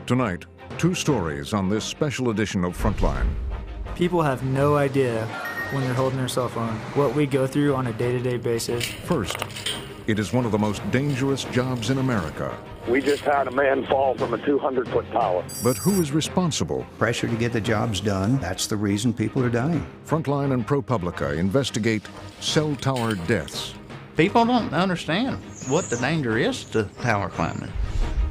Tonight, two stories on this special edition of Frontline. People have no idea when they're holding their cell phone what we go through on a day-to-day basis. First, it is one of the most dangerous jobs in America. We just had a man fall from a 200-foot tower. But who is responsible? Pressure to get the jobs done, that's the reason people are dying. Frontline and ProPublica investigate cell tower deaths. People don't understand what the danger is to tower climbing.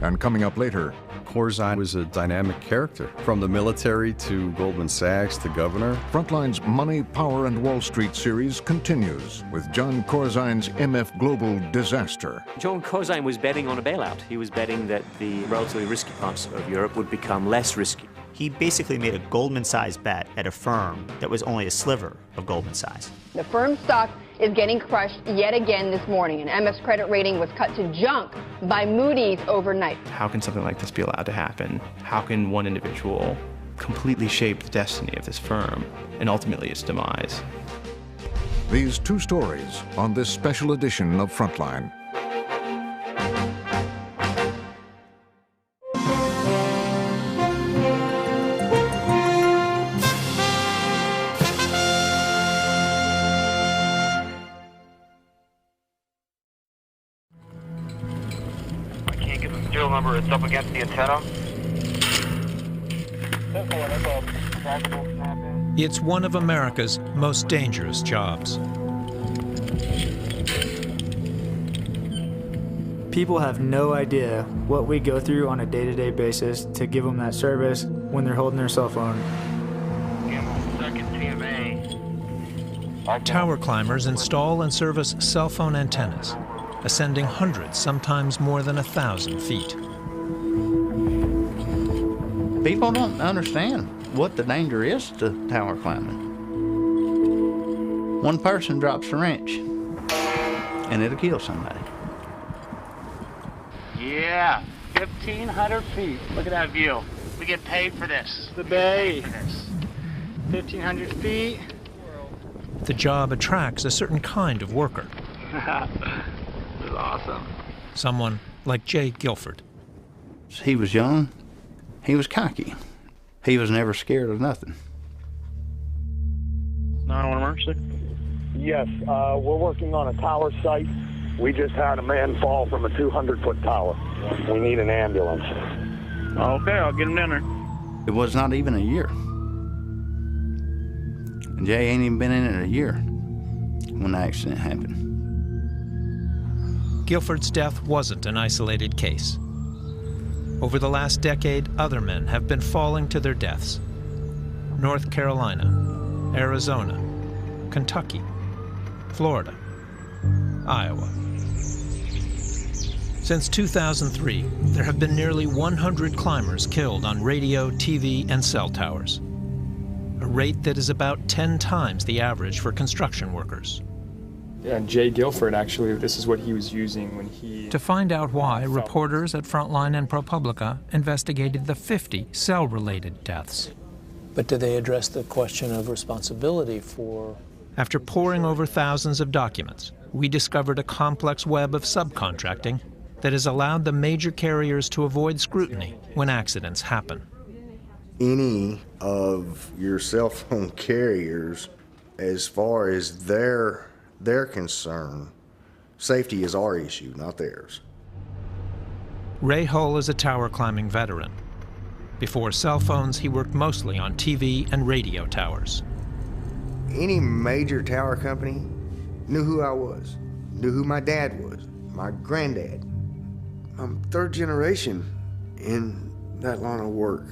And coming up later, Corzine was a dynamic character, from the military to Goldman Sachs to governor. Frontline's Money, Power, and Wall Street series continues with John Corzine's MF Global disaster. John Corzine was betting on a bailout. He was betting that the relatively risky parts of Europe would become less risky. He basically made a Goldman-sized bet at a firm that was only a sliver of Goldman size. The firm's stock is getting crushed yet again this morning, and MF's credit rating was cut to junk by Moody's overnight. How can something like this be allowed to happen? How can one individual completely shape the destiny of this firm and ultimately its demise? These two stories on this special edition of Frontline. Number, it's up against the antenna. It's one of America's most dangerous jobs. People have no idea what we go through on a day-to-day basis to give them that service when they're holding their cell phone. Tower climbers install and service cell phone antennas, ascending hundreds, sometimes more than 1,000 feet. People don't understand what the danger is to tower climbing. One person drops a wrench, and it'll kill somebody. Yeah, 1,500 feet. Look at that view. We get paid for this. The bay. 1,500 feet. The job attracts a certain kind of worker. This is awesome. Someone like Jay Guilford. He was young. He was cocky. He was never scared of nothing. 911 emergency? Yes, we're working on a tower site. We just had a man fall from a 200-foot tower. We need an ambulance. Okay, I'll get him down there. It was not even a year. And Jay ain't even been in it a year when the accident happened. Guilford's death wasn't an isolated case. Over the last decade, other men have been falling to their deaths. North Carolina, Arizona, Kentucky, Florida, Iowa. Since 2003, there have been nearly 100 climbers killed on radio, TV, and cell towers, a rate that is about 10 times the average for construction workers. And Jay Guilford, actually, this is what he was using when he... To find out why, reporters at Frontline and ProPublica investigated the 50 cell-related deaths. But did they address the question of responsibility for... After poring over thousands of documents, we discovered a complex web of subcontracting that has allowed the major carriers to avoid scrutiny when accidents happen. Any of your cell phone carriers, as far as their concern, safety is our issue, not theirs. Ray Hull is a tower climbing veteran. Before cell phones, he worked mostly on TV and radio towers. Any major tower company knew who I was, knew who my dad was, my granddad. I'm third generation in that line of work.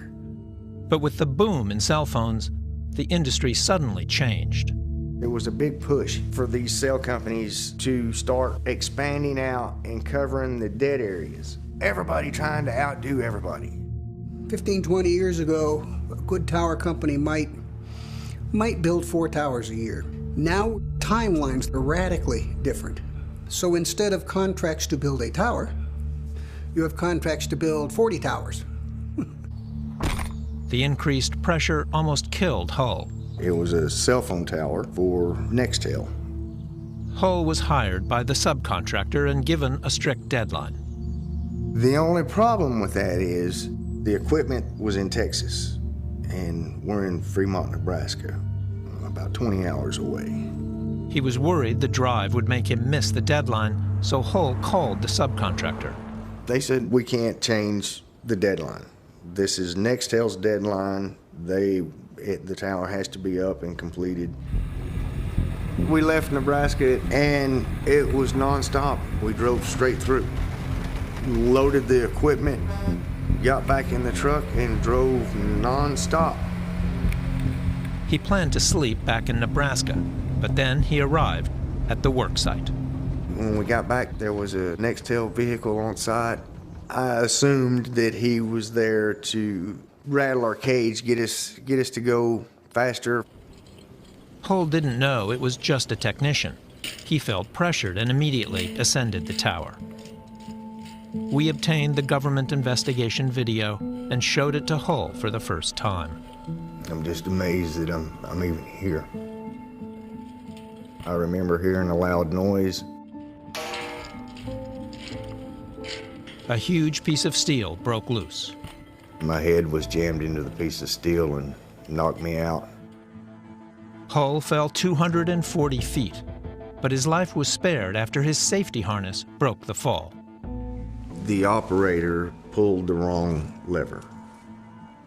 But with the boom in cell phones, the industry suddenly changed. There was a big push for these cell companies to start expanding out and covering the dead areas. Everybody trying to outdo everybody. 15, 20 years ago, a good tower company might build 4 towers a year. Now, timelines are radically different. So instead of contracts to build a tower, you have contracts to build 40 towers. The increased pressure almost killed Hull. It was a cell phone tower for Nextel. Hull was hired by the subcontractor and given a strict deadline. The only problem with that is the equipment was in Texas, and we're in Fremont, Nebraska, about 20 hours away. He was worried the drive would make him miss the deadline, so Hull called the subcontractor. They said, we can't change the deadline. This is Nextel's deadline. The tower has to be up and completed. We left Nebraska and it was nonstop. We drove straight through. Loaded the equipment, got back in the truck and drove nonstop. He planned to sleep back in Nebraska, but then he arrived at the work site. When we got back, there was a Nextel vehicle on site. I assumed that he was there to rattle our cage, get us to go faster. Hull didn't know it was just a technician. He felt pressured and immediately ascended the tower. We obtained the government investigation video and showed it to Hull for the first time. I'm just amazed that I'm even here. I remember hearing a loud noise. A huge piece of steel broke loose. My head was jammed into the piece of steel and knocked me out. Hull fell 240 feet, but his life was spared after his safety harness broke the fall. The operator pulled the wrong lever.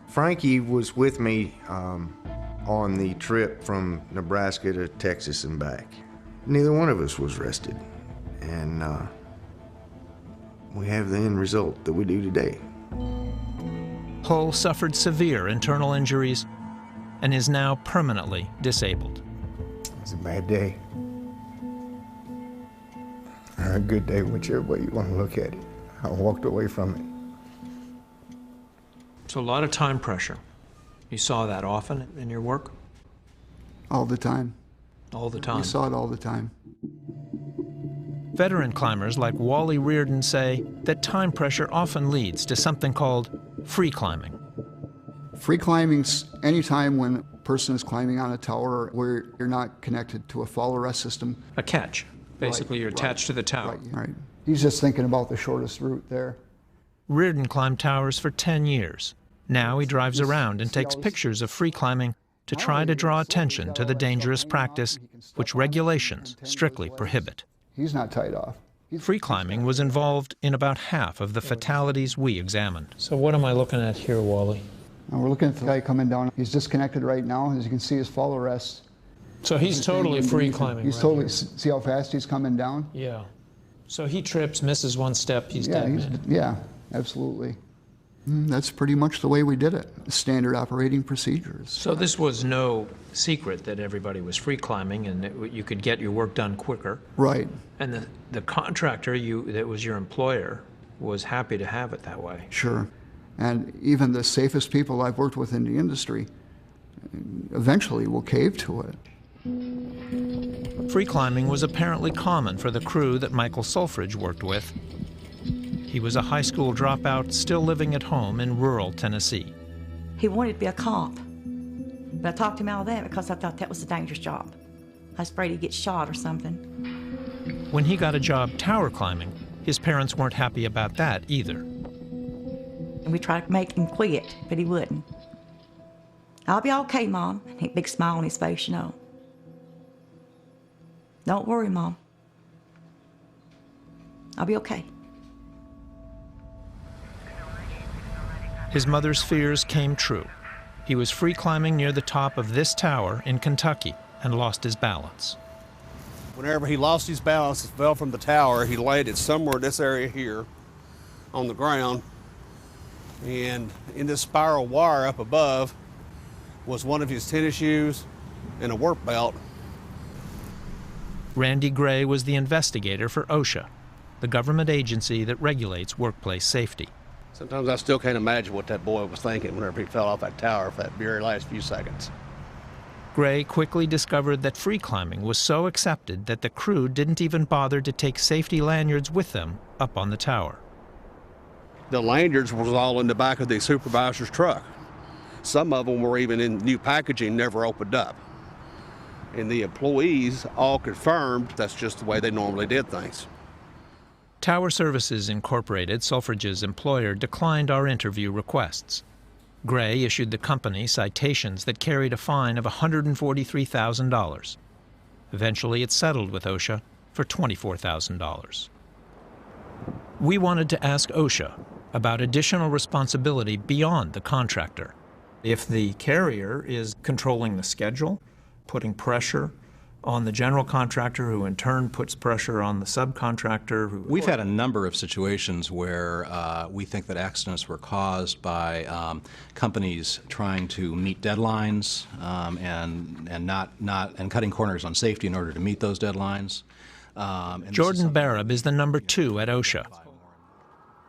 Frankie was with me on the trip from Nebraska to Texas and back. Neither one of us was arrested, and we have the end result that we do today. Hull suffered severe internal injuries and is now permanently disabled. It's a bad day. Or a good day, whichever way you want to look at it. I walked away from it. So a lot of time pressure. You saw that often in your work? All the time. All the time? You saw it all the time. Veteran climbers like Wally Reardon say that time pressure often leads to something called free climbing. Free climbing's any time when a person is climbing on a tower where you're not connected to a fall arrest system. A catch. Basically, Right, you're attached to the tower. Right. He's just thinking about the shortest route there. Reardon climbed towers for 10 years. Now he drives around and takes pictures of free climbing to try to draw attention to the dangerous practice which regulations strictly prohibit. He's not tied off. Free climbing was involved in about half of the fatalities we examined. So what am I looking at here, Wally? Now we're looking at the guy coming down. He's disconnected right now. As you can see, his fall arrest. So he's totally free climbing. He's totally, see how fast he's coming down? Yeah. So he trips, misses one step, he's dead. Yeah, absolutely. That's pretty much the way we did it, standard operating procedures. So this was no secret that everybody was free climbing and you could get your work done quicker. Right. And the contractor, that was your employer, was happy to have it that way. Sure. And even the safest people I've worked with in the industry eventually will cave to it. Free climbing was apparently common for the crew that Michael Sulfridge worked with. He was a high school dropout still living at home in rural Tennessee. He wanted to be a cop, but I talked him out of that because I thought that was a dangerous job. I was afraid he'd get shot or something. When he got a job tower climbing, his parents weren't happy about that either. And we tried to make him quit, but he wouldn't. I'll be okay, Mom. And he had a big smile on his face, you know. Don't worry, Mom. I'll be okay. His mother's fears came true. He was free climbing near the top of this tower in Kentucky and lost his balance. Whenever he lost his balance and fell from the tower, he landed somewhere in this area here on the ground. And in this spiral wire up above was one of his tennis shoes and a work belt. Randy Gray was the investigator for OSHA, the government agency that regulates workplace safety. Sometimes I still can't imagine what that boy was thinking whenever he fell off that tower for that very last few seconds. Gray quickly discovered that free climbing was so accepted that the crew didn't even bother to take safety lanyards with them up on the tower. The lanyards was all in the back of the supervisor's truck. Some of them were even in new packaging, never opened up. And the employees all confirmed that's just the way they normally did things. Tower Services Incorporated, Selfridge's employer, declined our interview requests. Gray issued the company citations that carried a fine of $143,000. Eventually, it settled with OSHA for $24,000. We wanted to ask OSHA about additional responsibility beyond the contractor. If the carrier is controlling the schedule, putting pressure on the general contractor, who in turn puts pressure on the subcontractor. We've had a number of situations where we think that accidents were caused by companies trying to meet deadlines and cutting corners on safety in order to meet those deadlines. Jordan Barab is the number 2 at OSHA.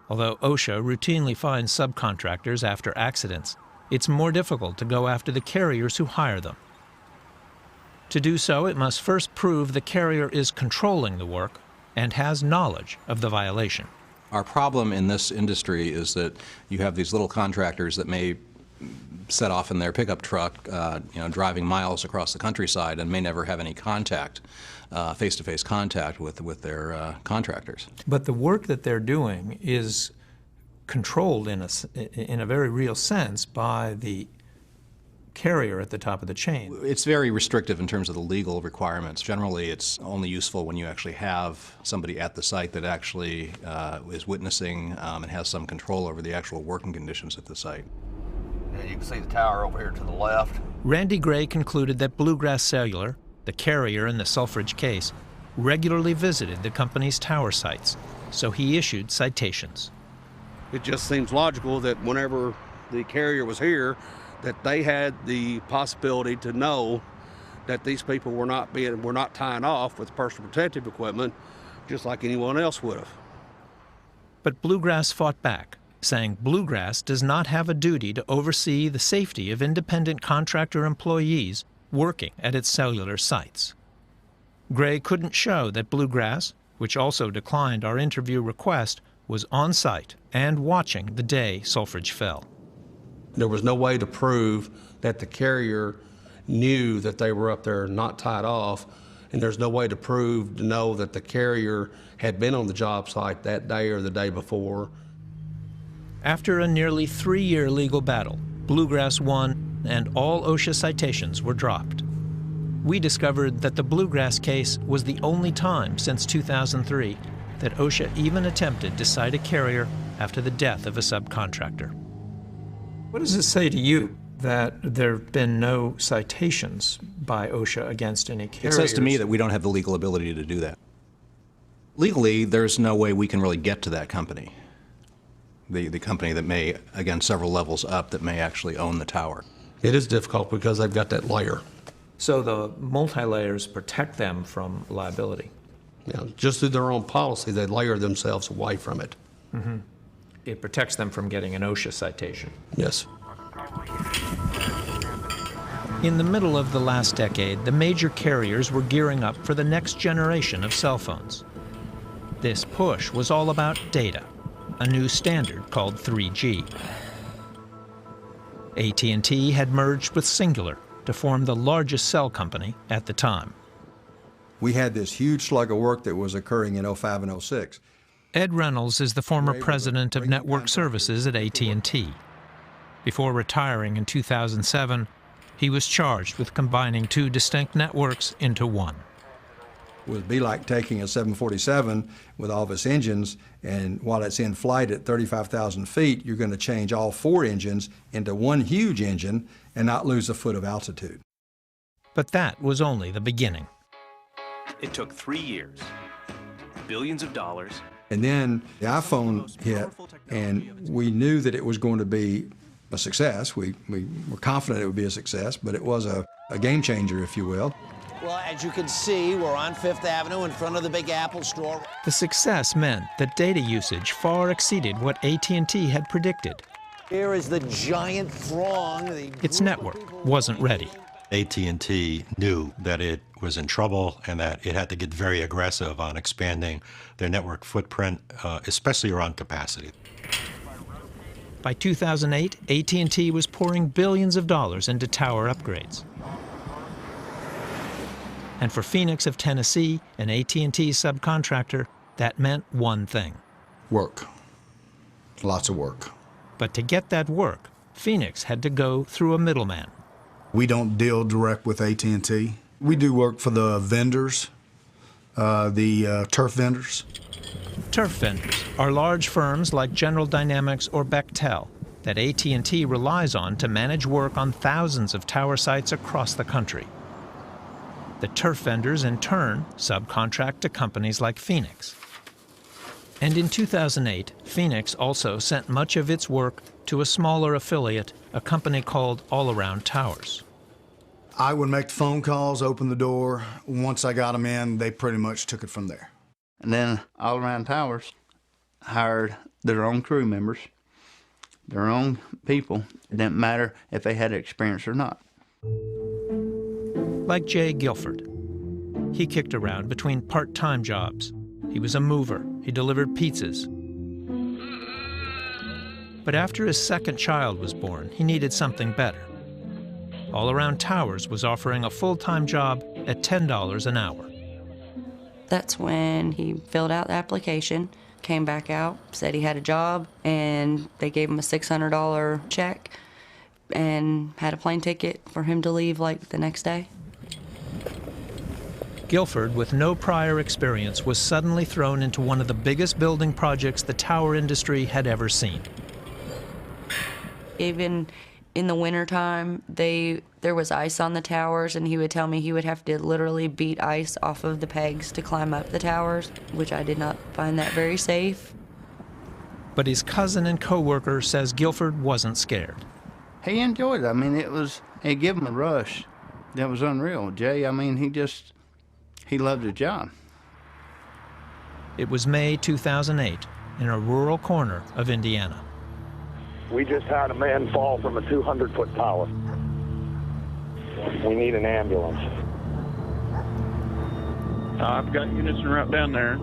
Although OSHA routinely fines subcontractors after accidents, it's more difficult to go after the carriers who hire them. To do so, it must first prove the carrier is controlling the work and has knowledge of the violation. Our problem in this industry is that you have these little contractors that may set off in their pickup truck, driving miles across the countryside and may never have any contact, face-to-face contact with their contractors. But the work that they're doing is controlled in a very real sense by the carrier at the top of the chain. It's very restrictive in terms of the legal requirements. Generally, it's only useful when you actually have somebody at the site that actually is witnessing and has some control over the actual working conditions at the site. And you can see the tower over here to the left. Randy Gray concluded that Bluegrass Cellular, the carrier in the Selfridge case, regularly visited the company's tower sites, so he issued citations. It just seems logical that whenever the carrier was here, that they had the possibility to know that these people were not tying off with personal protective equipment, just like anyone else would have. But Bluegrass fought back, saying Bluegrass does not have a duty to oversee the safety of independent contractor employees working at its cellular sites. Gray couldn't show that Bluegrass, which also declined our interview request, was on site and watching the day Selfridge fell. There was no way to prove that the carrier knew that they were up there not tied off, and there's no way to know that the carrier had been on the job site that day or the day before. After a nearly 3-year legal battle, Bluegrass won and all OSHA citations were dropped. We discovered that the Bluegrass case was the only time since 2003 that OSHA even attempted to cite a carrier after the death of a subcontractor. What does it say to you that there have been no citations by OSHA against any carriers? It says to me that we don't have the legal ability to do that. Legally, there's no way we can really get to that company. The company that may, again, several levels up, that may actually own the tower. It is difficult because they've got that layer. So the multi-layers protect them from liability? Yeah, just through their own policy, they layer themselves away from it. Mm-hmm. It protects them from getting an OSHA citation. Yes. In the middle of the last decade, the major carriers were gearing up for the next generation of cell phones. This push was all about data, a new standard called 3G. AT&T had merged with Singular to form the largest cell company at the time. We had this huge slug of work that was occurring in 05 and 06. Ed Reynolds is the former president of network services at AT&T. Before retiring in 2007, he was charged with combining 2 distinct networks into one. It would be like taking a 747 with all of its engines, and while it's in flight at 35,000 feet, you're going to change all 4 engines into one huge engine and not lose a foot of altitude. But that was only the beginning. It took 3 years, billions of dollars. And then the iPhone hit, and we knew that it was going to be a success. We were confident it would be a success, but it was a game changer, if you will. Well, as you can see, we're on 5th Avenue in front of the Big Apple store. The success meant that data usage far exceeded what AT&T had predicted. Here is the giant throng. Its network wasn't ready. AT&T knew that it was in trouble and that it had to get very aggressive on expanding their network footprint, especially around capacity. By 2008, AT&T was pouring billions of dollars into tower upgrades. And for Phoenix of Tennessee, an AT&T subcontractor, that meant one thing. Work. Lots of work. But to get that work, Phoenix had to go through a middleman. We don't deal direct with AT&T. We do work for the vendors, the turf vendors. Turf vendors are large firms like General Dynamics or Bechtel that AT&T relies on to manage work on thousands of tower sites across the country. The turf vendors, in turn, subcontract to companies like Phoenix. And in 2008, Phoenix also sent much of its work to a smaller affiliate, a company called All Around Towers. I would make the phone calls, open the door. Once I got them in, they pretty much took it from there. And then All Around Towers hired their own crew members, their own people. It didn't matter if they had experience or not. Like Jay Guilford. He kicked around between part-time jobs. He was a mover. He delivered pizzas. But after his second child was born, he needed something better. All Around Towers was offering a full-time job at $10 an hour. That's when he filled out the application, came back out, said he had a job, and they gave him a $600 check and had a plane ticket for him to leave like the next day. Guilford, with no prior experience, was suddenly thrown into one of the biggest building projects the tower industry had ever seen. Even in the wintertime, there was ice on the towers, and he would tell me he would have to literally beat ice off of the pegs to climb up the towers, which I did not find that very safe. But his cousin and co-worker says Guilford wasn't scared. He enjoyed it. I mean, it gave him a rush that was unreal. Jay, I mean, he loved his job. It was May 2008 in a rural corner of Indiana. We just had a man fall from a 200-foot tower. We need an ambulance. I've got units en route down there.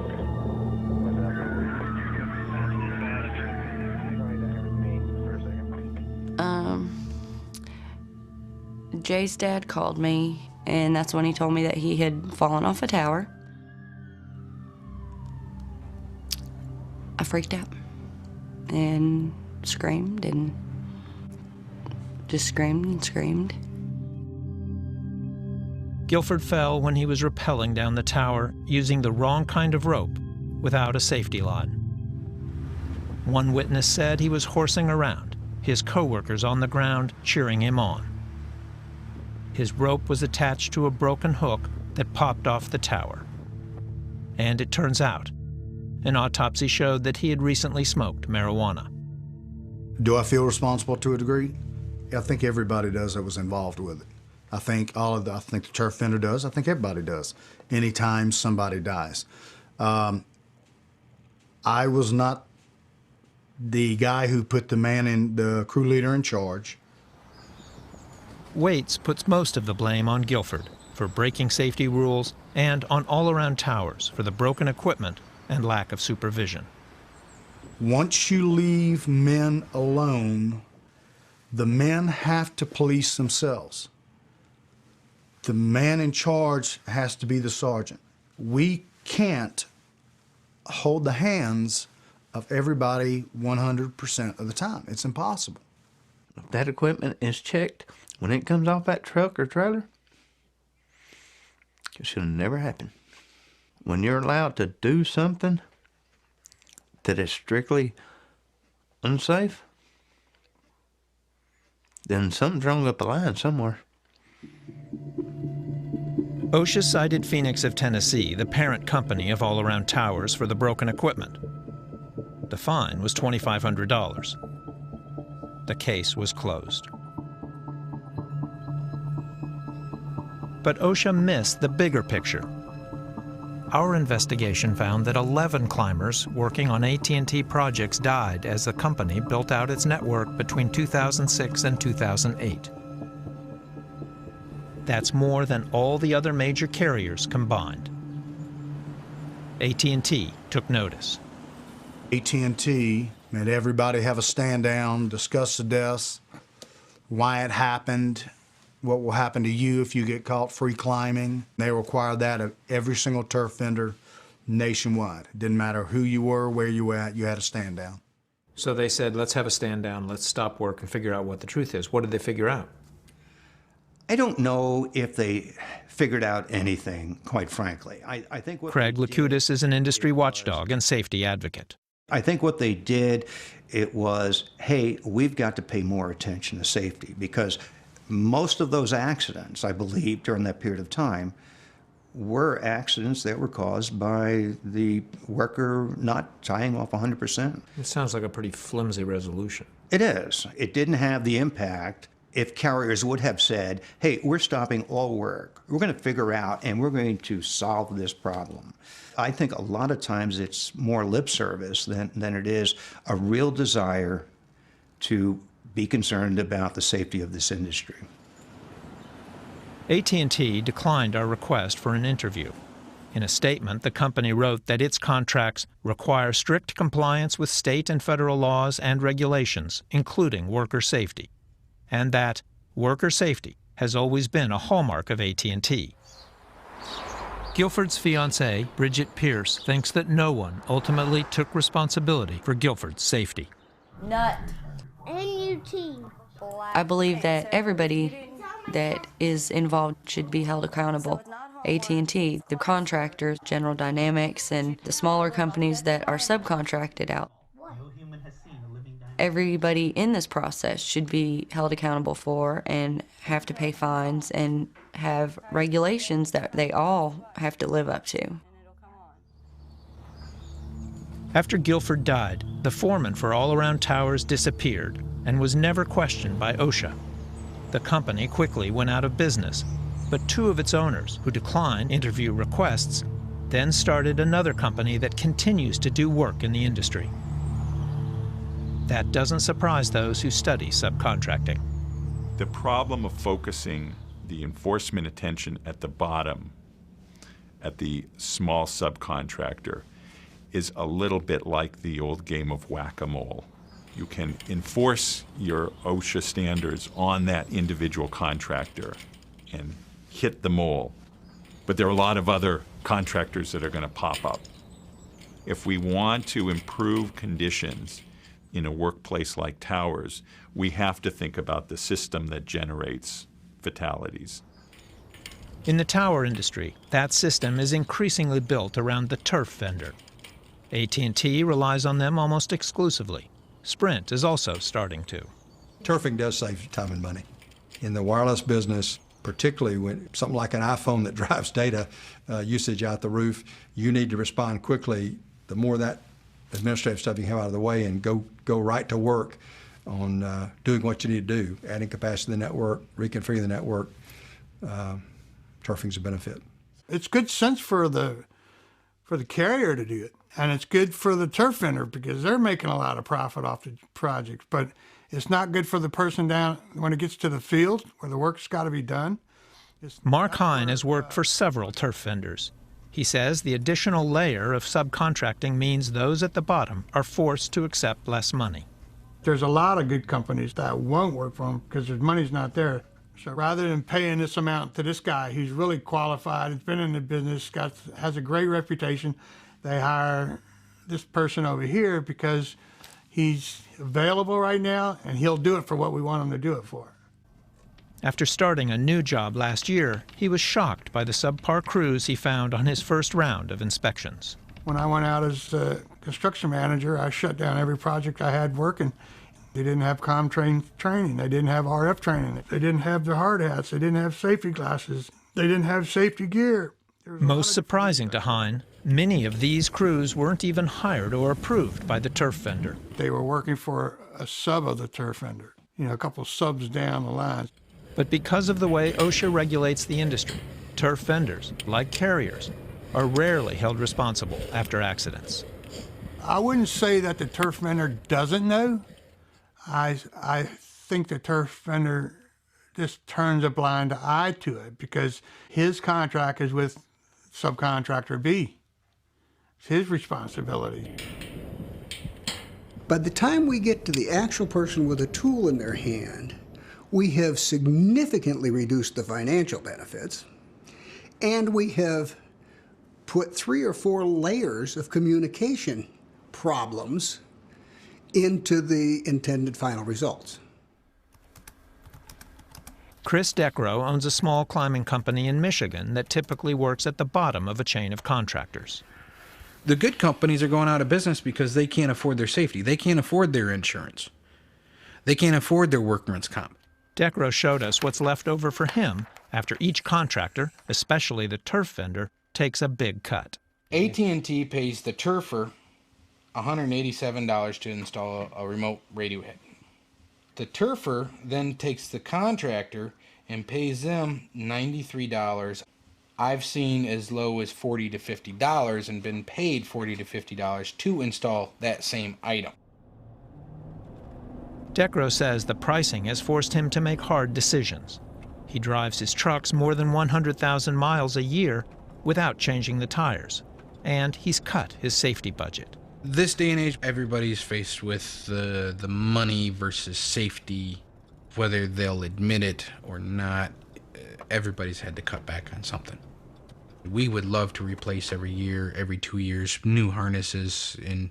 Jay's dad called me, and that's when he told me that he had fallen off a tower. I freaked out and screamed and just screamed and screamed. Guilford fell when he was rappelling down the tower using the wrong kind of rope without a safety line. One witness said he was horsing around, his co-workers on the ground cheering him on. His rope was attached to a broken hook that popped off the tower. And it turns out, an autopsy showed that he had recently smoked marijuana. Do I feel responsible to a degree? I think everybody does that was involved with it. I think the turf vendor does. I think everybody does. Anytime somebody dies. I was not the guy who put the crew leader in charge. Waits puts most of the blame on Guilford for breaking safety rules and on All Around Towers for the broken equipment and lack of supervision. Once you leave men alone, the men have to police themselves. The man in charge has to be the sergeant. We can't hold the hands of everybody 100% of the time. It's impossible. If that equipment is checked when it comes off that truck or trailer, it should have never happened. When you're allowed to do something that is strictly unsafe, then something's wrong up the line somewhere. OSHA cited Phoenix of Tennessee, the parent company of All Around Towers, for the broken equipment. The fine was $2,500. The case was closed. But OSHA missed the bigger picture. Our investigation found that 11 climbers working on AT&T projects died as the company built out its network between 2006 and 2008. That's more than all the other major carriers combined. AT&T took notice. AT&T made everybody have a stand down, discuss the deaths, why it happened, what will happen to you if you get caught free climbing. They required that of every single turf vendor nationwide. It didn't matter who you were, where you were at, you had a stand down. So they said, let's have a stand down, let's stop work and figure out what the truth is. What did they figure out? I don't know if they figured out anything, quite frankly. I think what Craig Lakutis is an industry watchdog and safety advocate. I think what they did, it was, hey, we've got to pay more attention to safety, because most of those accidents, I believe, during that period of time, were accidents that were caused by the worker not tying off 100%. It sounds like a pretty flimsy resolution. It is. It didn't have the impact if carriers would have said, hey, we're stopping all work. We're going to figure out and we're going to solve this problem. I think a lot of times it's more lip service than it is a real desire to be concerned about the safety of this industry. AT&T declined our request for an interview. In a statement, the company wrote that its contracts require strict compliance with state and federal laws and regulations, including worker safety, and that worker safety has always been a hallmark of AT&T. Guilford's fiancée, Bridget Pierce, thinks that no one ultimately took responsibility for Guilford's safety. Nut. N-U-T. I believe that everybody that is involved should be held accountable. AT&T, the contractors, General Dynamics, and the smaller companies that are subcontracted out. Everybody in this process should be held accountable for and have to pay fines and have regulations that they all have to live up to. After Guilford died, the foreman for All Around Towers disappeared and was never questioned by OSHA. The company quickly went out of business, but two of its owners, who declined interview requests, then started another company that continues to do work in the industry. That doesn't surprise those who study subcontracting. The problem of focusing the enforcement attention at the bottom, at the small subcontractor, is a little bit like the old game of whack-a-mole. You can enforce your OSHA standards on that individual contractor and hit the mole, but there are a lot of other contractors that are going to pop up. If we want to improve conditions in a workplace like towers, we have to think about the system that generates fatalities. In the tower industry, that system is increasingly built around the turf vendor. AT&T relies on them almost exclusively. Sprint is also starting to. Turfing does save time and money. In the wireless business, particularly when something like an iPhone that drives data usage out the roof, you need to respond quickly. The more that administrative stuff you have out of the way and go right to work on doing what you need to do, adding capacity to the network, reconfiguring the network, turfing's a benefit. It's good sense for the carrier to do it, and it's good for the turf vendor because they're making a lot of profit off the project, but it's not good for the person down when it gets to the field where the work's got to be done. Mark Hine has worked for several turf vendors. He says the additional layer of subcontracting means those at the bottom are forced to accept less money. There's a lot of good companies that won't work for them because their money's not there. So rather than paying this amount to this guy who's really qualified, has been in the business, has a great reputation, they hire this person over here because he's available right now and he'll do it for what we want him to do it for. After starting a new job last year, he was shocked by the subpar crews he found on his first round of inspections. When I went out as a construction manager, I shut down every project I had working. They didn't have training. They didn't have RF training. They didn't have the hard hats. They didn't have safety glasses. They didn't have safety gear. Most surprising to Hine, many of these crews weren't even hired or approved by the turf vendor. They were working for a sub of the turf vendor, a couple of subs down the line. But because of the way OSHA regulates the industry, turf vendors, like carriers, are rarely held responsible after accidents. I wouldn't say that the turf vendor doesn't know. I think the turf vendor just turns a blind eye to it because his contract is with subcontractor B. It's his responsibility. By the time we get to the actual person with a tool in their hand, we have significantly reduced the financial benefits, and we have put 3 or 4 layers of communication problems into the intended final results. Chris Decro owns a small climbing company in Michigan that typically works at the bottom of a chain of contractors. The good companies are going out of business because they can't afford their safety. They can't afford their insurance. They can't afford their workman's comp. Decro showed us what's left over for him after each contractor, especially the turf vendor, takes a big cut. AT&T pays the turfer $187 to install a remote radio head. The turfer then takes the contractor and pays them $93. I've seen as low as $40 to $50 and been paid $40 to $50 to install that same item. Decro says the pricing has forced him to make hard decisions. He drives his trucks more than 100,000 miles a year without changing the tires, and he's cut his safety budget. This day and age, everybody's faced with the money versus safety, whether they'll admit it or not. Everybody's had to cut back on something. We would love to replace every year, every 2 years, new harnesses and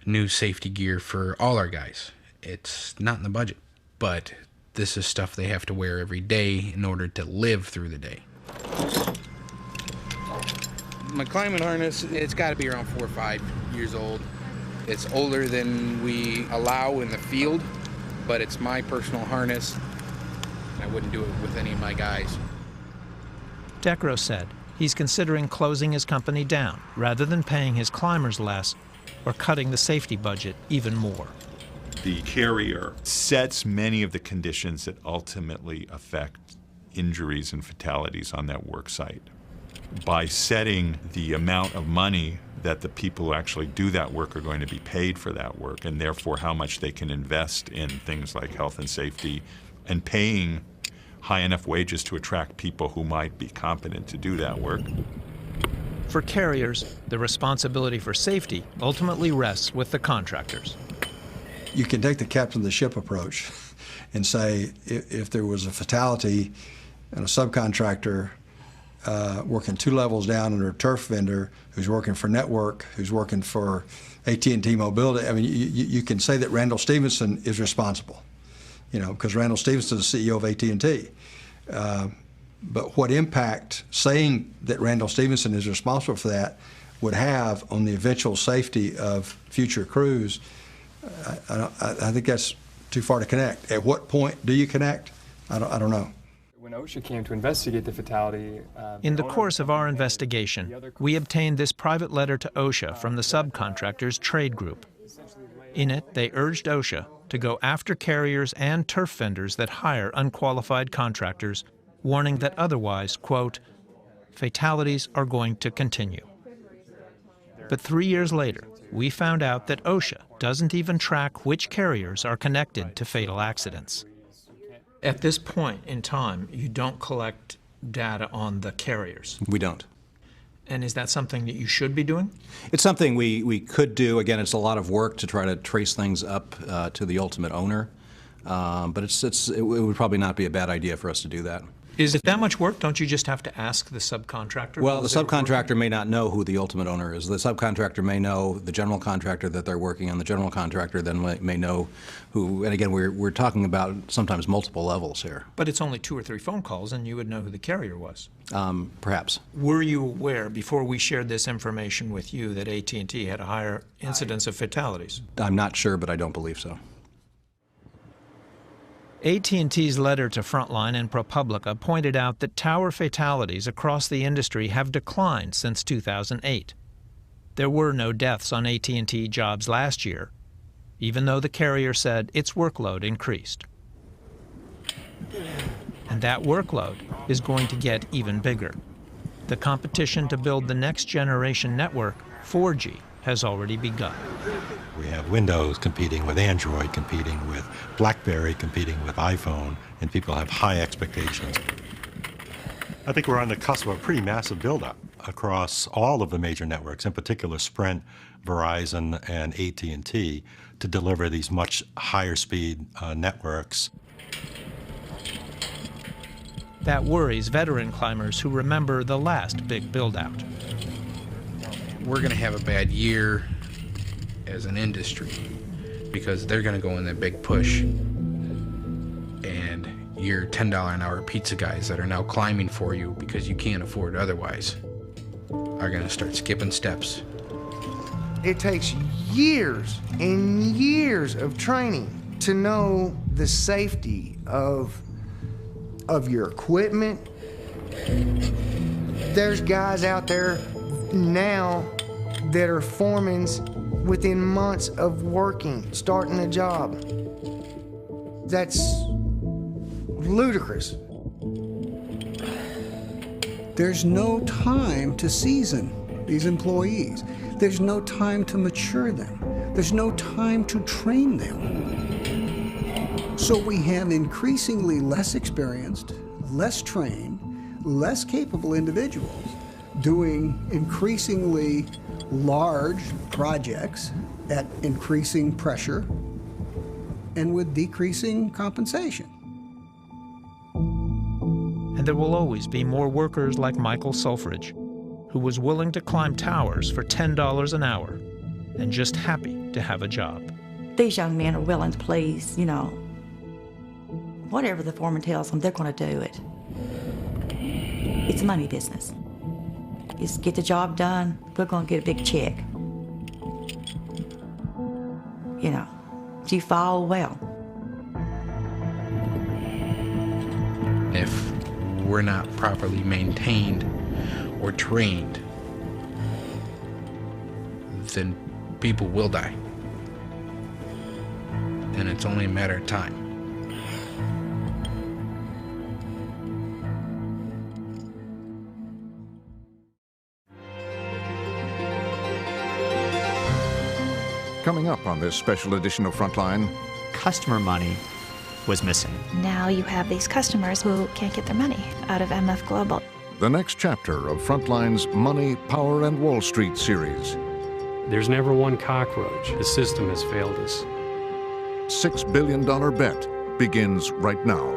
new safety gear for all our guys. It's not in the budget, but this is stuff they have to wear every day in order to live through the day. My climbing harness, it's got to be around 4 or 5 years old. It's older than we allow in the field, but it's my personal harness. I wouldn't do it with any of my guys. Decro said he's considering closing his company down rather than paying his climbers less or cutting the safety budget even more. The carrier sets many of the conditions that ultimately affect injuries and fatalities on that work site. By setting the amount of money that the people who actually do that work are going to be paid for that work, and therefore how much they can invest in things like health and safety, and paying high enough wages to attract people who might be competent to do that work. For carriers, the responsibility for safety ultimately rests with the contractors. You can take the captain of the ship approach and say, if there was a fatality and a subcontractor working 2 levels down under a turf vendor who's working for Network, who's working for AT&T Mobility, I mean, you can say that Randall Stevenson is responsible, you know, because Randall Stevenson is the CEO of AT&T. But what impact saying that Randall Stevenson is responsible for that would have on the eventual safety of future crews, I think that's too far to connect. At what point do you connect? I don't know. When OSHA came to investigate the fatality... In the course of our investigation, we obtained this private letter to OSHA from the subcontractors' trade group. In it, they urged OSHA to go after carriers and turf vendors that hire unqualified contractors, warning that otherwise, quote, fatalities are going to continue. But 3 years later, we found out that OSHA doesn't even track which carriers are connected to fatal accidents. At this point in time, you don't collect data on the carriers. We don't. And is that something that you should be doing? It's something we could do. Again, it's a lot of work to try to trace things up to the ultimate owner, but it would probably not be a bad idea for us to do that. Is it that much work? Don't you just have to ask the subcontractor? Well, the subcontractor may not know who the ultimate owner is. The subcontractor may know the general contractor that they're working on. The general contractor then may know who, and again, we're talking about sometimes multiple levels here. But it's only 2 or 3 phone calls and you would know who the carrier was. Perhaps. Were you aware, before we shared this information with you, that AT&T had a higher incidence of fatalities? I'm not sure, but I don't believe so. AT&T's letter to Frontline and ProPublica pointed out that tower fatalities across the industry have declined since 2008. There were no deaths on AT&T jobs last year, even though the carrier said its workload increased. And that workload is going to get even bigger. The competition to build the next generation network, 4G, has already begun. We have Windows competing with Android, competing with BlackBerry, competing with iPhone, and people have high expectations. I think we're on the cusp of a pretty massive buildup. across all of the major networks, in particular Sprint, Verizon, and AT&T, to deliver these much higher speed networks. That worries veteran climbers who remember the last big build-out. We're going to have a bad year as an industry because they're going to go in that big push. And your $10 an hour pizza guys that are now climbing for you because you can't afford otherwise are going to start skipping steps. It takes years and years of training to know the safety of your equipment. There's guys out there now that are foremans within months of working, starting a job. That's ludicrous. There's no time to season these employees. There's no time to mature them. There's no time to train them. So we have increasingly less experienced, less trained, less capable individuals doing increasingly large projects at increasing pressure and with decreasing compensation. And there will always be more workers like Michael Sulfridge, who was willing to climb towers for $10 an hour and just happy to have a job. These young men are willing to please, you know, whatever the foreman tells them, they're going to do it. It's a money business. Just get the job done, we're going to get a big check. You know, do you follow well? If we're not properly maintained or trained, then people will die. And it's only a matter of time. Coming up on this special edition of Frontline, customer money was missing. Now you have these customers who can't get their money out of MF Global. the next chapter of Frontline's Money, Power, and Wall Street series. There's never one cockroach. The system has failed us. $6 billion bet begins right now.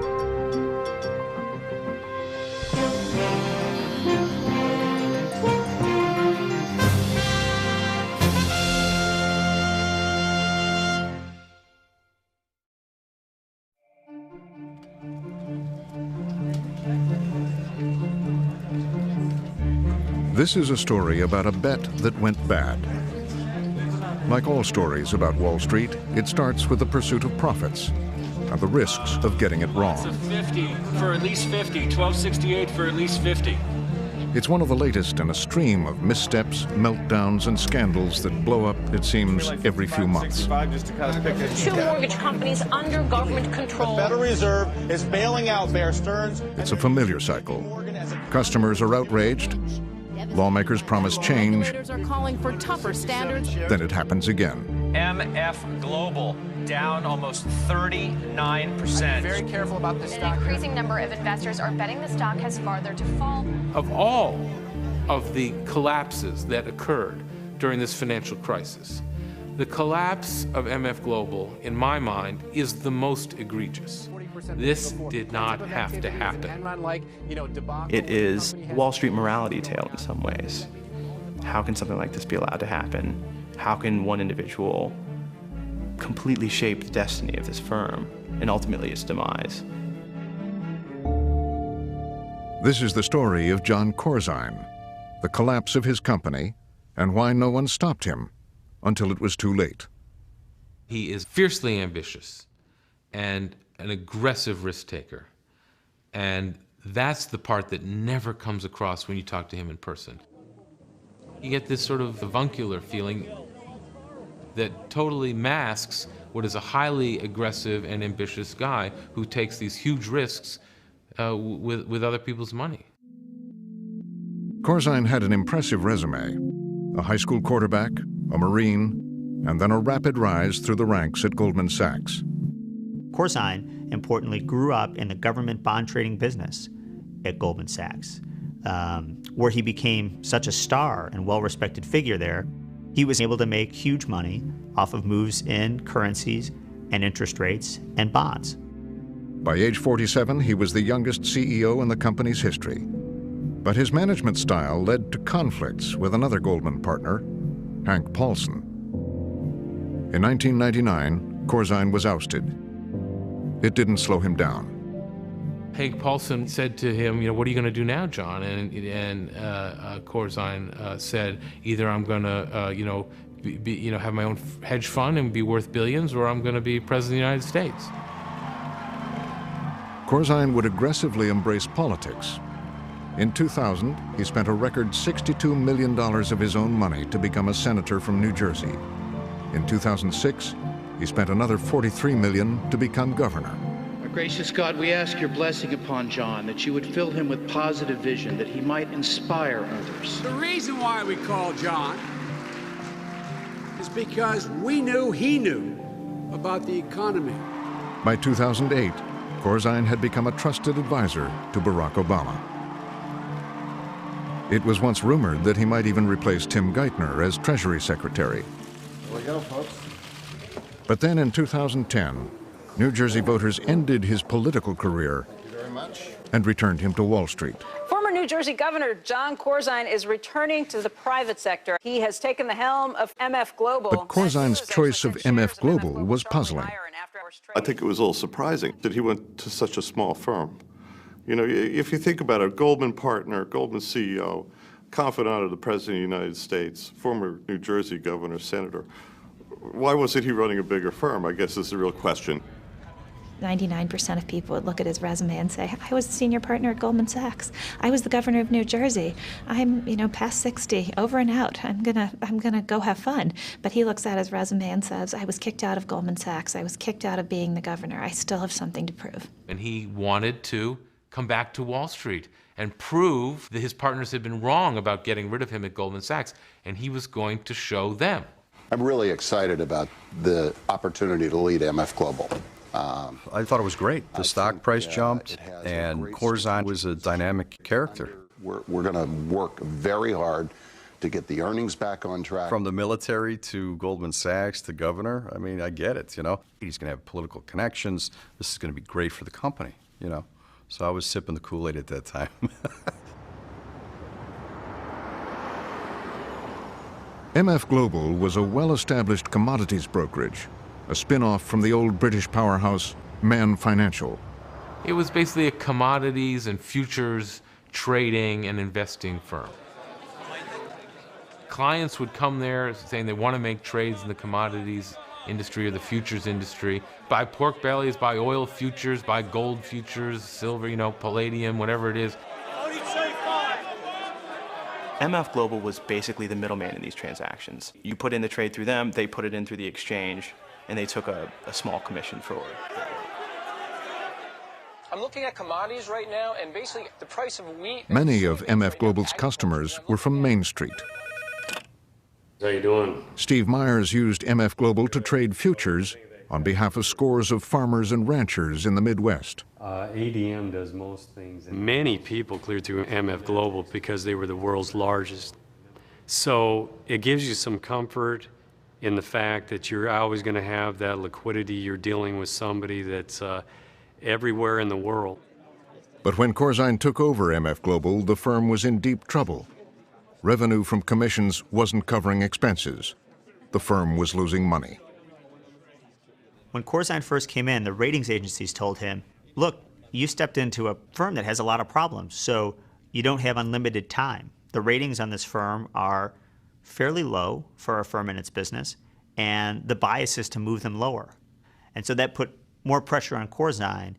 This is a story about a bet that went bad. Like all stories about Wall Street, it starts with the pursuit of profits and the risks of getting it wrong. It's a 50 for at least 50, 1268 for at least 50. It's one of the latest in a stream of missteps, meltdowns, and scandals that blow up, it seems, every few months. Two mortgage companies under government control. The Federal Reserve is bailing out Bear Stearns. It's a familiar cycle. Customers are outraged. Lawmakers promise change. Are calling for tougher standards. Then it happens again. MF Global down almost 39%. Very careful about this stock. An increasing number of investors are betting the stock has farther to fall. Of all of the collapses that occurred during this financial crisis, the collapse of MF Global, in my mind, is the most egregious. This did not have to happen. It is a Wall Street morality tale in some ways. How can something like this be allowed to happen? How can one individual completely shape the destiny of this firm and ultimately its demise? This is the story of John Corzine, the collapse of his company, and why no one stopped him until it was too late. He is fiercely ambitious and an aggressive risk taker. And that's the part that never comes across when you talk to him in person. You get this sort of avuncular feeling that totally masks what is a highly aggressive and ambitious guy who takes these huge risks with other people's money. Corzine had an impressive resume: a high school quarterback, a Marine, and then a rapid rise through the ranks at Goldman Sachs. Corzine, importantly, grew up in the government bond trading business at Goldman Sachs. where he became such a star and well-respected figure there, he was able to make huge money off of moves in currencies and interest rates and bonds. By age 47, he was the youngest CEO in the company's history. But his management style led to conflicts with another Goldman partner, Hank Paulson. In 1999, Corzine was ousted. It didn't slow him down. Hank Paulson said to him, what are you going to do now, John? And Corzine said, either I'm going to, have my own hedge fund and be worth billions, or I'm going to be president of the United States. Corzine would aggressively embrace politics. In 2000, he spent a record $62 million of his own money to become a senator from New Jersey. In 2006, he spent another $43 million to become governor. Our gracious God, we ask your blessing upon John, that you would fill him with positive vision, that he might inspire others. The reason why we call John is because we knew he knew about the economy. By 2008, Corzine had become a trusted advisor to Barack Obama. It was once rumored that he might even replace Tim Geithner as Treasury Secretary. There we go, folks. But then in 2010, New Jersey voters ended his political career and returned him to Wall Street. Former New Jersey Governor John Corzine is returning to the private sector. He has taken the helm of MF Global. But Corzine's choice of MF Global was puzzling. I think it was a little surprising that he went to such a small firm. If you think about it, Goldman partner, Goldman CEO, confidant of the President of the United States, former New Jersey governor, senator. Why wasn't he running a bigger firm, I guess is the real question. 99% of people would look at his resume and say, I was the senior partner at Goldman Sachs. I was the governor of New Jersey. I'm, past 60, over and out. I'm gonna go have fun. But he looks at his resume and says, I was kicked out of Goldman Sachs. I was kicked out of being the governor. I still have something to prove. And he wanted to come back to Wall Street and prove that his partners had been wrong about getting rid of him at Goldman Sachs, and he was going to show them. I'm really excited about the opportunity to lead MF Global. I thought it was great. The stock price jumped, and Corzine was a dynamic character. We're going to work very hard to get the earnings back on track. From the military to Goldman Sachs to governor, I get it, He's going to have political connections. This is going to be great for the company, So I was sipping the Kool-Aid at that time. MF Global was a well-established commodities brokerage, a spin-off from the old British powerhouse, Man Financial. It was basically a commodities and futures trading and investing firm. Clients would come there saying they want to make trades in the commodities industry or the futures industry, buy pork bellies, buy oil futures, buy gold futures, silver, palladium, whatever it is. MF Global was basically the middleman in these transactions. You put in the trade through them, they put it in through the exchange, and they took a small commission for it. I'm looking at commodities right now, and basically the price of wheat... Many of MF Global's customers were from Main Street. How you doing? Steve Myers used MF Global to trade futures on behalf of scores of farmers and ranchers in the Midwest. ADM does most things. Many people cleared through MF Global because they were the world's largest. So it gives you some comfort in the fact that you're always going to have that liquidity. You're dealing with somebody that's everywhere in the world. But when Corzine took over MF Global, the firm was in deep trouble. Revenue from commissions wasn't covering expenses. The firm was losing money. When Corzine first came in, the ratings agencies told him, look, you stepped into a firm that has a lot of problems, so you don't have unlimited time. The ratings on this firm are fairly low for a firm in its business, and the bias is to move them lower. And so that put more pressure on Corzine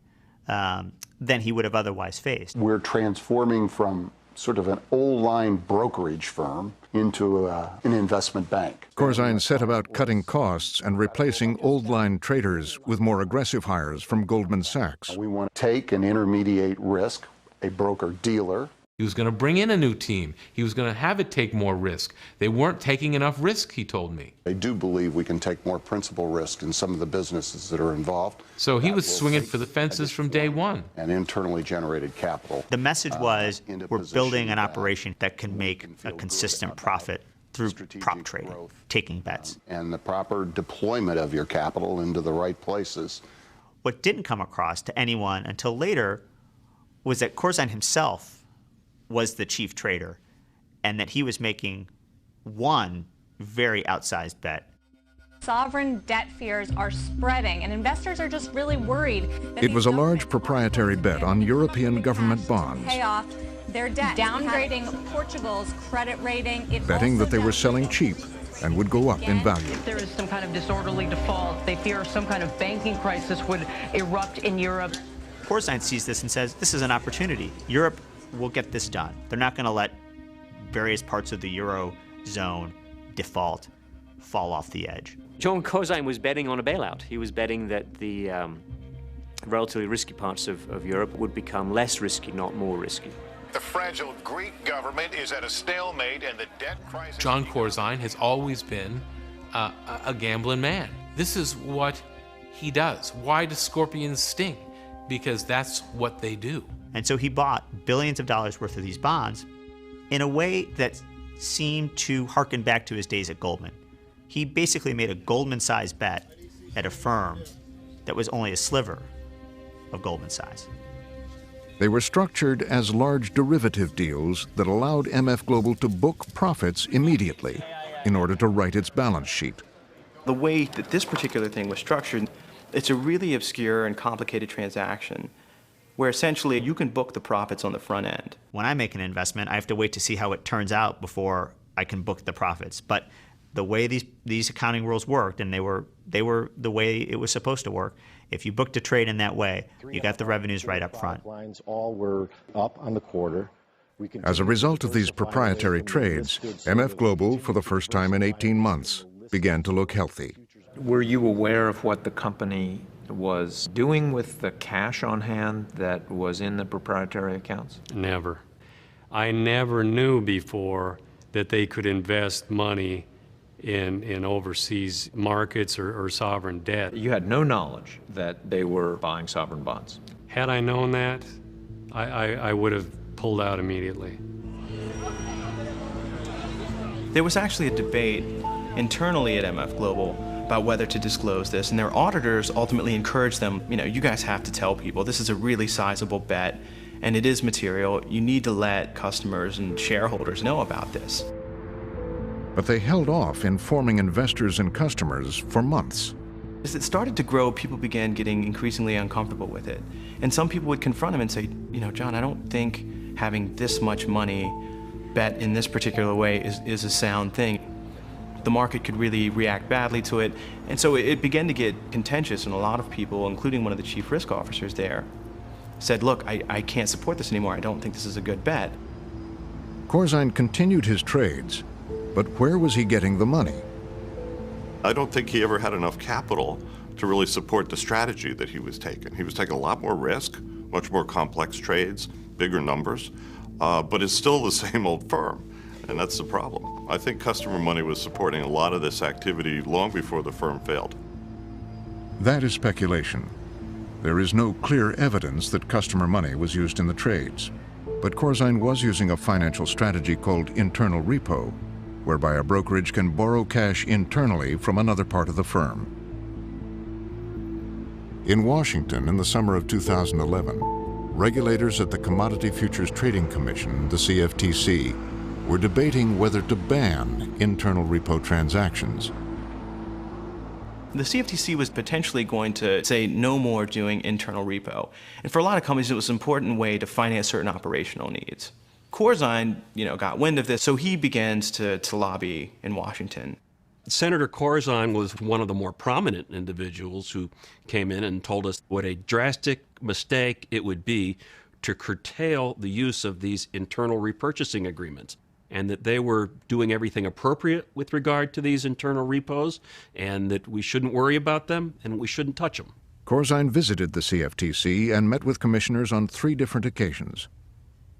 than he would have otherwise faced. We're transforming from sort of an old-line brokerage firm into an investment bank. Corzine set about cutting costs and replacing old-line traders with more aggressive hires from Goldman Sachs. We want to take and intermediate risk, a broker-dealer. He was going to bring in a new team. He was going to have it take more risk. They weren't taking enough risk, he told me. I do believe we can take more principal risk in some of the businesses that are involved. So he was swinging for the fences from day one. And internally generated capital. The message was, we're building an operation that can make a consistent profit through prop trading, taking bets. And the proper deployment of your capital into the right places. What didn't come across to anyone until later was that Corzine himself was the chief trader, and that he was making one very outsized bet. Sovereign debt fears are spreading, and investors are just really worried that It was a large proprietary bet on European government bonds, pay off their debt, downgrading Portugal's credit rating. betting that they were selling cheap and would go up in value. If there is some kind of disorderly default, they fear some kind of banking crisis would erupt in Europe. Corzine sees this and says, this is an opportunity. Europe will get this done. They're not going to let various parts of the Eurozone default, fall off the edge. John Corzine was betting on a bailout. He was betting that the relatively risky parts of Europe would become less risky, not more risky. The fragile Greek government is at a stalemate and the debt crisis... John Corzine has always been a gambling man. This is what he does. Why do scorpions sting? Because that's what they do. And so he bought billions of dollars worth of these bonds in a way that seemed to harken back to his days at Goldman. He basically made a Goldman-sized bet at a firm that was only a sliver of Goldman size. They were structured as large derivative deals that allowed MF Global to book profits immediately in order to right its balance sheet. The way that this particular thing was structured, it's a really obscure and complicated transaction where essentially you can book the profits on the front end. When I make an investment, I have to wait to see how it turns out before I can book the profits. But the way these accounting rules worked, and they were the way it was supposed to work, if you booked a trade in that way, you got the revenues right up front. Lines all were up on the quarter. As a result of these proprietary trades, MF Global, for the first time in 18 months, began to look healthy. Were you aware of what the company was doing with the cash on hand that was in the proprietary accounts? Never. I never knew before that they could invest money in overseas markets or sovereign debt. You had no knowledge that they were buying sovereign bonds? Had I known that, I would have pulled out immediately. There was actually a debate internally at MF Global about whether to disclose this, and their auditors ultimately encouraged them, you guys have to tell people this is a really sizable bet and it is material. You need to let customers and shareholders know about this. But they held off informing investors and customers for months. As it started to grow, people began getting increasingly uncomfortable with it. And some people would confront him and say, John, I don't think having this much money bet in this particular way is a sound thing. The market could really react badly to it. And so it began to get contentious, and a lot of people, including one of the chief risk officers there, said, look, I can't support this anymore. I don't think this is a good bet. Corzine continued his trades, but where was he getting the money? I don't think he ever had enough capital to really support the strategy that he was taking. He was taking a lot more risk, much more complex trades, bigger numbers, but it's still the same old firm. And that's the problem. I think customer money was supporting a lot of this activity long before the firm failed. That is speculation. There is no clear evidence that customer money was used in the trades. But Corzine was using a financial strategy called internal repo, whereby a brokerage can borrow cash internally from another part of the firm. In Washington in the summer of 2011, regulators at the Commodity Futures Trading Commission, the CFTC, were debating whether to ban internal repo transactions. The CFTC was potentially going to say no more doing internal repo. And for a lot of companies, it was an important way to finance certain operational needs. Corzine, got wind of this, so he begins to lobby in Washington. Senator Corzine was one of the more prominent individuals who came in and told us what a drastic mistake it would be to curtail the use of these internal repurchasing agreements, and that they were doing everything appropriate with regard to these internal repos, and that we shouldn't worry about them and we shouldn't touch them. Corzine visited the CFTC and met with commissioners on 3 different occasions.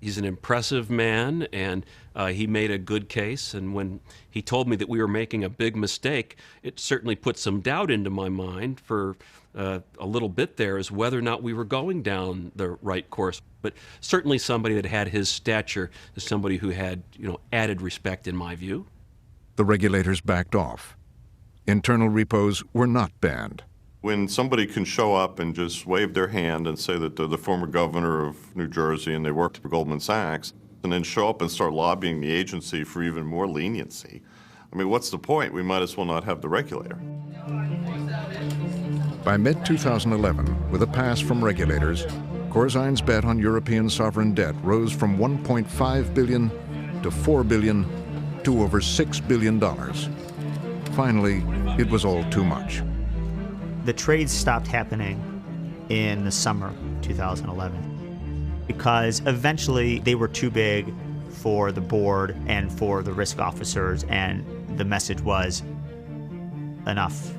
He's an impressive man, and he made a good case. And when he told me that we were making a big mistake, it certainly put some doubt into my mind for a little bit there as whether or not we were going down the right course. But certainly somebody that had his stature is somebody who had, added respect in my view. The regulators backed off. Internal repos were not banned. When somebody can show up and just wave their hand and say that they're the former governor of New Jersey and they worked for Goldman Sachs, and then show up and start lobbying the agency for even more leniency, I mean, what's the point? We might as well not have the regulator. By mid-2011, with a pass from regulators, Corzine's bet on European sovereign debt rose from $1.5 billion to $4 billion to over $6 billion. Finally, it was all too much. The trades stopped happening in the summer 2011 because eventually they were too big for the board and for the risk officers, and the message was enough.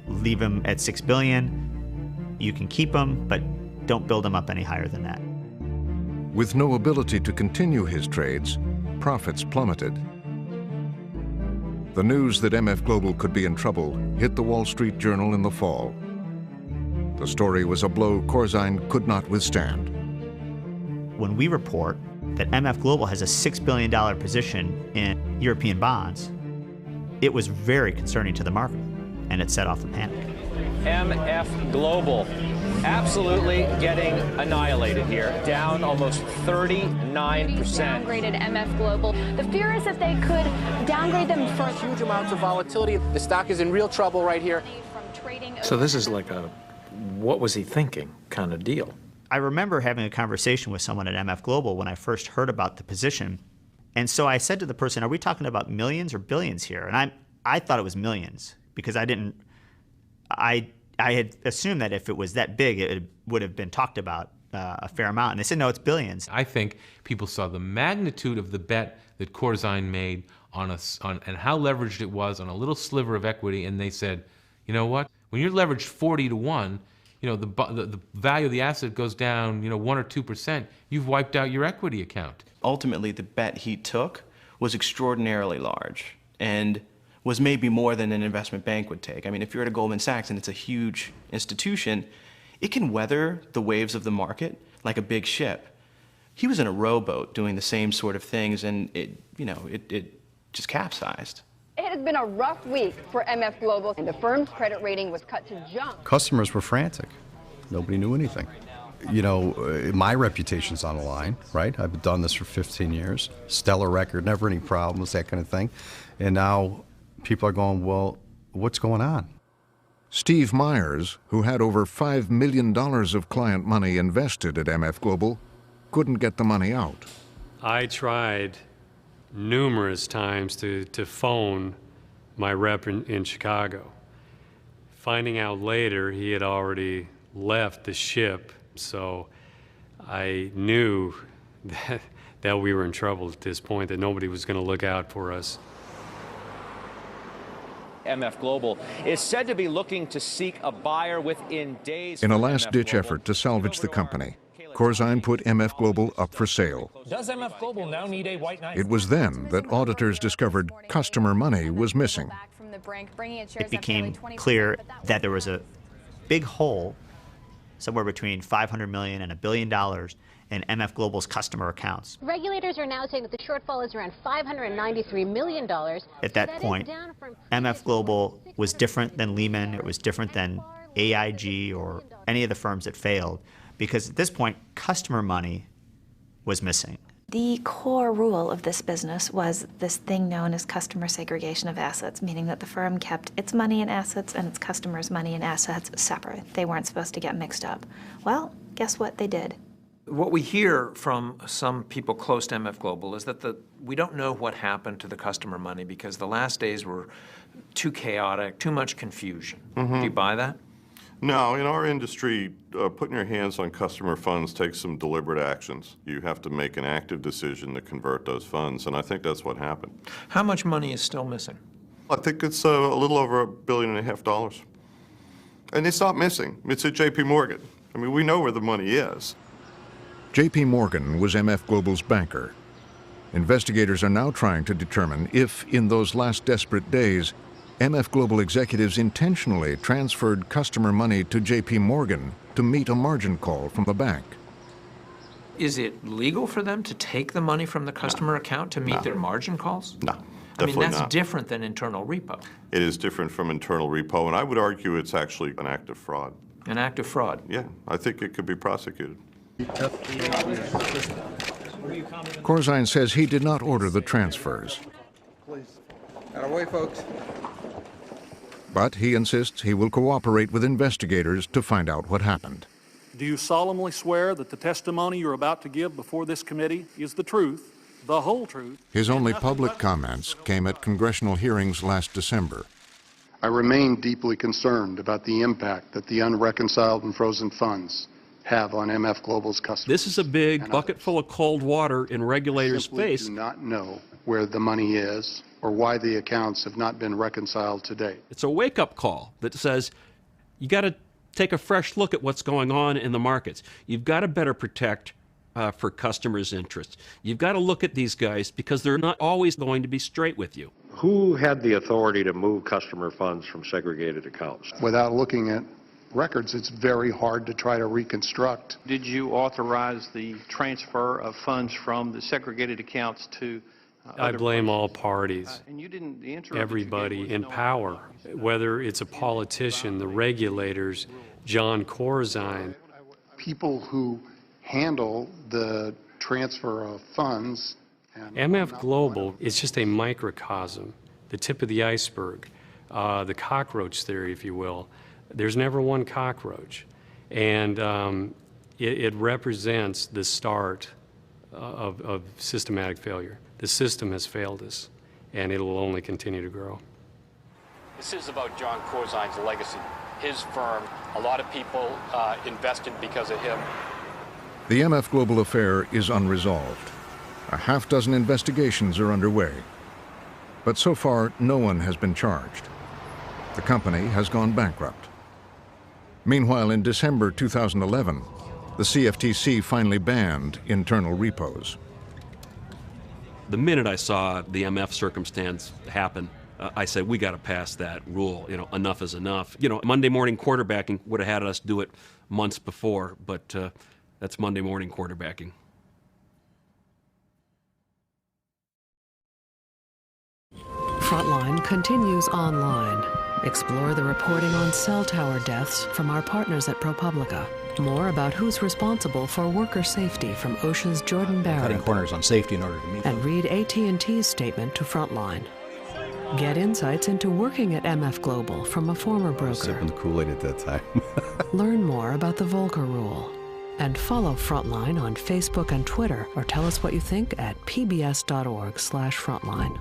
Leave them at $6 billion. You can keep them, but don't build them up any higher than that. With no ability to continue his trades, profits plummeted. The news that MF Global could be in trouble hit the Wall Street Journal in the fall. The story was a blow Corzine could not withstand. When we report that MF Global has a $6 billion position in European bonds, it was very concerning to the market, and it set off a panic. MF Global absolutely getting annihilated here, down almost 39%. Downgraded MF Global. The fear is that they could downgrade them for huge amounts of volatility. The stock is in real trouble right here. So this is like a what was he thinking kind of deal. I remember having a conversation with someone at MF Global when I first heard about the position. And so I said to the person, are we talking about millions or billions here? And I thought it was millions because I had assumed that if it was that big, it would have been talked about a fair amount. And they said, no, it's billions. I think people saw the magnitude of the bet that Corzine made on and how leveraged it was on a little sliver of equity, and they said, you know what? When you're leveraged 40 to 1, the value of the asset goes down, 1 or 2%, you've wiped out your equity account. Ultimately, the bet he took was extraordinarily large and was maybe more than an investment bank would take. I mean, if you're at a Goldman Sachs and it's a huge institution, it can weather the waves of the market like a big ship. He was in a rowboat doing the same sort of things, and it just capsized. It has been a rough week for MF Global, and the firm's credit rating was cut to junk. Customers were frantic. Nobody knew anything. My reputation's on the line, right? I've done this for 15 years. Stellar record, never any problems, that kind of thing. And now people are going, well, what's going on? Steve Myers, who had over $5 million of client money invested at MF Global, couldn't get the money out. I tried numerous times to phone my rep in Chicago. Finding out later he had already left the ship, so I knew that we were in trouble at this point, that nobody was going to look out for us. MF Global is said to be looking to seek a buyer within days. In a last-ditch effort to salvage the company, Corzine put MF Global up for sale. Does MF Global now need a white knight? It was then that auditors discovered customer money was missing. It became clear that there was a big hole, somewhere between $500 million and $1 billion, in MF Global's customer accounts. Regulators are now saying that the shortfall is around $593 million. At that point, MF Global was different than Lehman. It was different than AIG or any of the firms that failed, because at this point, customer money was missing. The core rule of this business was this thing known as customer segregation of assets, meaning that the firm kept its money and assets and its customers' money and assets separate. They weren't supposed to get mixed up. Well, guess what? They did. What we hear from some people close to MF Global is that we don't know what happened to the customer money because the last days were too chaotic, too much confusion. Do you buy that? No, in our industry, putting your hands on customer funds takes some deliberate actions. You have to make an active decision to convert those funds, and I think that's what happened. How much money is still missing? I think it's a little over $1.5 billion. And it's not missing. It's at JP Morgan. I mean, we know where the money is. J.P. Morgan was MF Global's banker. Investigators are now trying to determine if, in those last desperate days, MF Global executives intentionally transferred customer money to J.P. Morgan to meet a margin call from the bank. Is it legal for them to take the money from the customer account to meet their margin calls? No, I mean, definitely that's not. different than internal repo. It is different from internal repo, and I would argue it's actually an act of fraud. An act of fraud? Yeah, I think it could be prosecuted. Corzine says he did not order the transfers. Out of the way, folks. But he insists he will cooperate with investigators to find out what happened. Do you solemnly swear that the testimony you're about to give before this committee is the truth, the whole truth? His only public comments came at congressional hearings last December. I remain deeply concerned about the impact that the unreconciled and frozen funds have on MF Global's customers. This is a big bucket full of cold water in regulators' face. I do not know where the money is or why the accounts have not been reconciled to date. It's a wake-up call that says you got to take a fresh look at what's going on in the markets. You've got to better protect for customers' interests. You've got to look at these guys because they're not always going to be straight with you. Who had the authority to move customer funds from segregated accounts? Without looking at records, it's very hard to try to reconstruct. Did you authorize the transfer of funds from the segregated accounts to I blame all parties, and you didn't, the answer everybody in power, whether it's a politician, the regulators, John Corzine. People who handle the transfer of funds. MF Global is just a microcosm, the tip of the iceberg, the cockroach theory, if you will. There's never one cockroach. And it represents the start of systematic failure. The system has failed us, and it will only continue to grow. This is about John Corzine's legacy. His firm, a lot of people invested because of him. The MF Global affair is unresolved. A half-dozen investigations are underway. But so far, no one has been charged. The company has gone bankrupt. Meanwhile, in December 2011, the CFTC finally banned internal repos. The minute I saw the MF circumstance happen, I said, we got to pass that rule. You know, enough is enough. You know, Monday morning quarterbacking would have had us do it months before, but that's Monday morning quarterbacking. Frontline continues online. Explore the reporting on cell tower deaths from our partners at ProPublica. More about who's responsible for worker safety from OSHA's Jordan Barrett. Cutting corners on safety in order to meet and read AT&T's statement to Frontline. Get insights into working at MF Global from a former broker. Sipping the Kool-Aid at that time. Learn more about the Volcker Rule. And follow Frontline on Facebook and Twitter, or tell us what you think at pbs.org/frontline.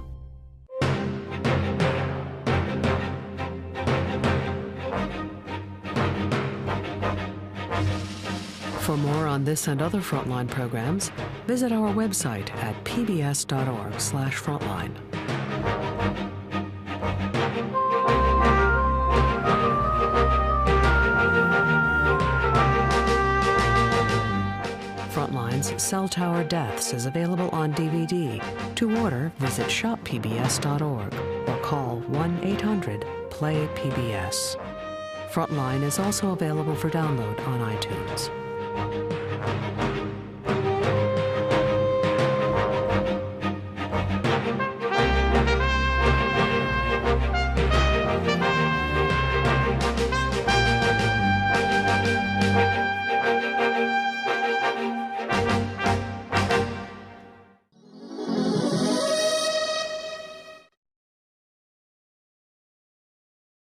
For more on this and other Frontline programs, visit our website at pbs.org/frontline. Frontline's Cell Tower Deaths is available on DVD. To order, visit shoppbs.org or call 1-800-PLAY-PBS. Frontline is also available for download on iTunes.